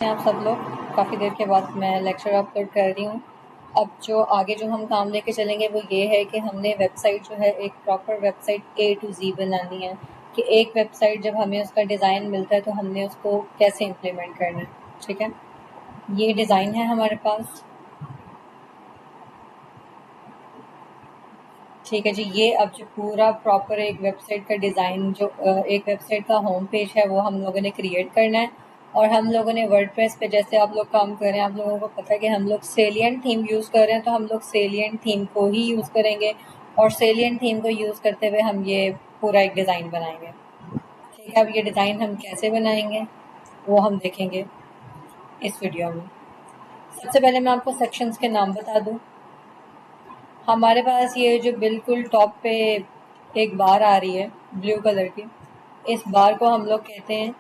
आप सब लोग, काफ़ी देर के बाद मैं लेक्चर अपलोड कर रही हूँ। अब जो आगे जो हम काम लेके चलेंगे वो ये है कि हमने वेबसाइट जो है एक proper website A to Z बनानी है कि एक वेबसाइट जब हमें उसका डिज़ाइन मिलता है तो हमने उसको कैसे इम्प्लीमेंट करना है। ठीक है, ये डिज़ाइन है हमारे पास। ठीक है जी, ये अब जो पूरा प्रॉपर एक वेबसाइट का डिज़ाइन जो एक वेबसाइट का होम पेज है वो हम लोगों ने क्रिएट करना है। और हम लोगों ने वर्डप्रेस पे जैसे आप लोग काम कर रहे हैं, आप लोगों को पता है कि हम लोग सेलिएंट थीम यूज़ कर रहे हैं, तो हम लोग सेलिएंट थीम को ही यूज़ करेंगे और सेलिएंट थीम को यूज़ करते हुए हम ये पूरा एक डिज़ाइन बनाएंगे। ठीक है, अब ये डिज़ाइन हम कैसे बनाएंगे वो हम देखेंगे इस वीडियो में। सबसे पहले मैं आपको सेक्शंस के नाम बता दूं। हमारे पास ये जो बिल्कुल टॉप पे एक बार आ रही है ब्लू कलर की, इस बार को हम लोग कहते हैं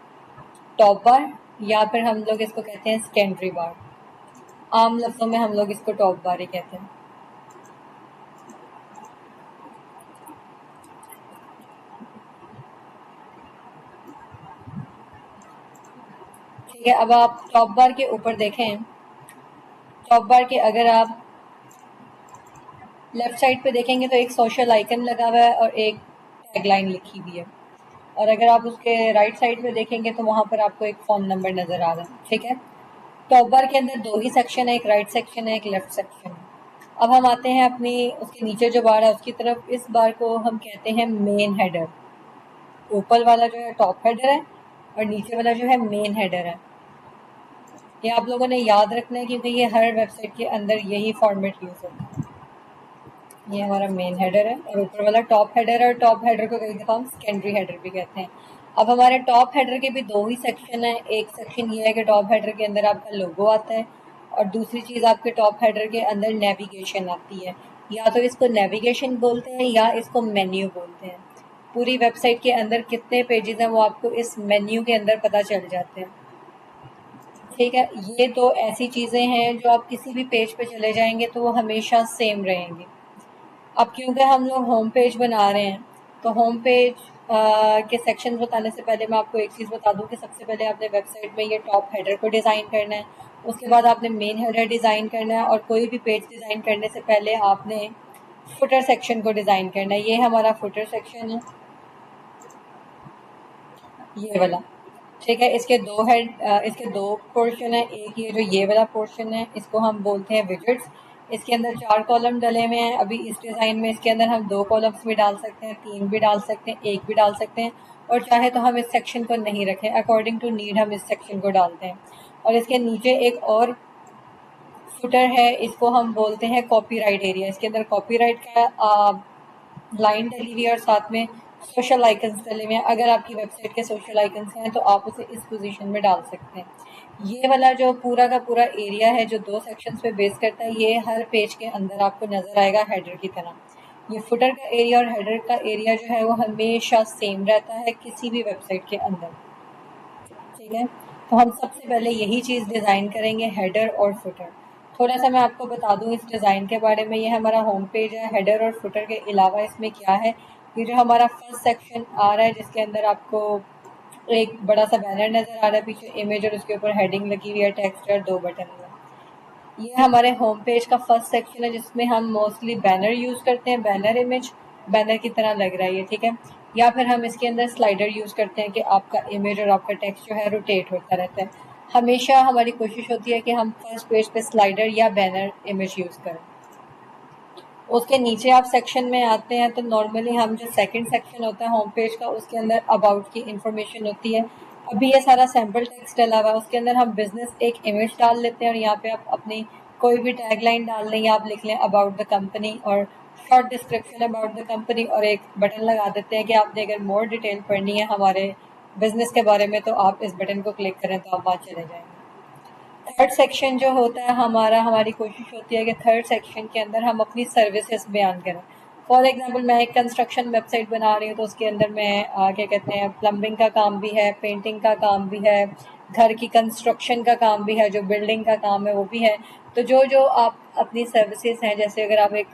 टॉप बार या फिर हम लोग इसको कहते हैं सेकेंडरी बार। आम लफ्ज़ों में हम लोग इसको टॉप बार ही कहते हैं। ठीक है, अब आप टॉप बार के ऊपर देखें, टॉप बार के अगर आप लेफ्ट साइड पे देखेंगे तो एक सोशल आइकन लगा हुआ है और एक टैगलाइन लिखी हुई है। और अगर आप उसके राइट साइड पे देखेंगे तो वहाँ पर आपको एक फ़ोन नंबर नज़र आ रहा है। ठीक है, टॉप बार के अंदर दो ही सेक्शन है, एक राइट सेक्शन है, एक लेफ्ट सेक्शन है। अब हम आते हैं अपनी उसके नीचे जो बार है उसकी तरफ। इस बार को हम कहते हैं मेन हेडर। ऊपर वाला जो है टॉप हेडर है और नीचे वाला जो है मेन हेडर है। ये आप लोगों ने याद रखना है क्योंकि ये हर वेबसाइट के अंदर यही फॉर्मेट यूज़ होता है। ये हमारा मेन हेडर है और ऊपर वाला टॉप हेडर है, और टॉप हेडर को कई दफ़ा हम सेकेंडरी हेडर भी कहते हैं। अब हमारे टॉप हेडर के भी दो ही सेक्शन है। एक सेक्शन ये है कि टॉप हेडर के अंदर आपका लोगो आता है और दूसरी चीज़ आपके टॉप हेडर के अंदर नेविगेशन आती है। या तो इसको नेविगेशन बोलते हैं या इसको मेन्यू बोलते हैं। पूरी वेबसाइट के अंदर कितने पेजेस हैं वो आपको इस मेन्यू के अंदर पता चल जाते हैं। ठीक है, ये तो ऐसी चीज़ें हैं जो आप किसी भी पेज पे चले जाएंगे तो वो हमेशा सेम रहेंगी। अब क्योंकि हम लोग होम पेज बना रहे हैं तो होम पेज के सेक्शन बताने से पहले मैं आपको एक चीज़ बता दूं कि सबसे पहले आपने वेबसाइट में ये टॉप हेडर को डिज़ाइन करना है, उसके बाद आपने मेन हेडर डिज़ाइन करना है और कोई भी पेज डिज़ाइन करने से पहले आपने फुटर सेक्शन को डिज़ाइन करना है। ये हमारा फुटर सेक्शन है, ये वाला। ठीक है, इसके दो पोर्शन है। एक ये जो ये वाला पोर्शन है इसको हम बोलते हैं विजेट्स। इसके अंदर 4 कॉलम डले हुए हैं। अभी इस डिज़ाइन में इसके अंदर हम 2 कॉलम्स भी डाल सकते हैं, 3 भी डाल सकते हैं, 1 भी डाल सकते हैं और चाहे तो हम इस सेक्शन को नहीं रखें, अकॉर्डिंग टू नीड हम इस सेक्शन को डालते हैं। और इसके नीचे एक और फुटर है, इसको हम बोलते हैं कॉपीराइट एरिया। इसके अंदर कॉपीराइट का लाइन डली हुई है और साथ में सोशल आइकन्स डले हुए हैं। अगर आपकी वेबसाइट के सोशल आइकन्स हैं तो आप उसे इस पोजीशन में डाल सकते हैं। ये वाला जो पूरा का पूरा एरिया है जो 2 सेक्शंस पे बेस करता है, ये हर पेज के अंदर आपको नज़र आएगा हेडर की तरह। ये फुटर का एरिया और हेडर का एरिया जो है वो हमेशा सेम रहता है किसी भी वेबसाइट के अंदर। ठीक है, तो हम सबसे पहले यही चीज़ डिज़ाइन करेंगे, हेडर और फुटर। थोड़ा सा मैं आपको बता दूं इस डिज़ाइन के बारे में। ये हमारा होम पेज है। हेडर और फुटर के अलावा इसमें क्या है, ये जो हमारा फर्स्ट सेक्शन आ रहा है जिसके अंदर आपको एक बड़ा सा बैनर नज़र आ रहा है, पीछे इमेज और उसके ऊपर हेडिंग लगी हुई है, टेक्स्ट और 2 बटन है। ये हमारे होम पेज का फर्स्ट सेक्शन है जिसमें हम मोस्टली बैनर यूज़ करते हैं। बैनर इमेज बैनर की तरह लग रहा है ये, ठीक है। या फिर हम इसके अंदर स्लाइडर यूज़ करते हैं कि आपका इमेज और आपका टेक्स्ट जो है रोटेट होता रहता है। हमेशा हमारी कोशिश होती है कि हम फर्स्ट पेज पे स्लाइडर या बैनर इमेज यूज़ करें। उसके नीचे आप सेक्शन में आते हैं तो नॉर्मली हम जो सेकंड सेक्शन होता है होम पेज का उसके अंदर अबाउट की इंफॉर्मेशन होती है। अभी ये सारा सैम्पल टेक्स्ट डला हुआ है, उसके अंदर हम बिजनेस एक इमेज डाल लेते हैं और यहाँ पे आप अपनी कोई भी टैगलाइन डाल लें या आप लिख लें अबाउट द कंपनी और short description about the company और एक बटन लगा देते हैं कि आपने अगर मोर डिटेल पढ़नी है हमारे बिजनेस के बारे में तो आप इस बटन को क्लिक करें तो आप वहाँ चले जाएंगे। थर्ड सेक्शन जो होता है हमारी कोशिश होती है कि थर्ड सेक्शन के अंदर हम अपनी सर्विसेज बयान करें। फॉर एग्जांपल मैं एक कंस्ट्रक्शन वेबसाइट बना रही हूँ तो उसके अंदर मैं क्या कहते हैं प्लम्बिंग का काम भी है, पेंटिंग का काम भी है, घर की कंस्ट्रक्शन का काम भी है, जो बिल्डिंग का काम है वो भी है। तो जो जो आप अपनी सर्विसेज हैं, जैसे अगर आप एक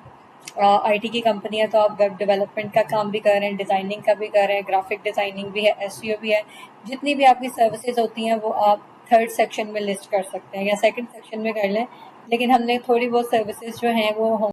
आईटी की कंपनी है तो आप वेब डेवलपमेंट का काम भी कर रहे हैं, डिज़ाइनिंग का भी कर रहे हैं, ग्राफिक डिज़ाइनिंग भी है, एसईओ भी है, जितनी भी आपकी सर्विसेज होती हैं वो आप थर्ड सेक्शन में लिस्ट कर सकते हैं या सेकंड सेक्शन में कर लें, लेकिन हमने थोड़ी बहुत सर्विसेज जो हैं वो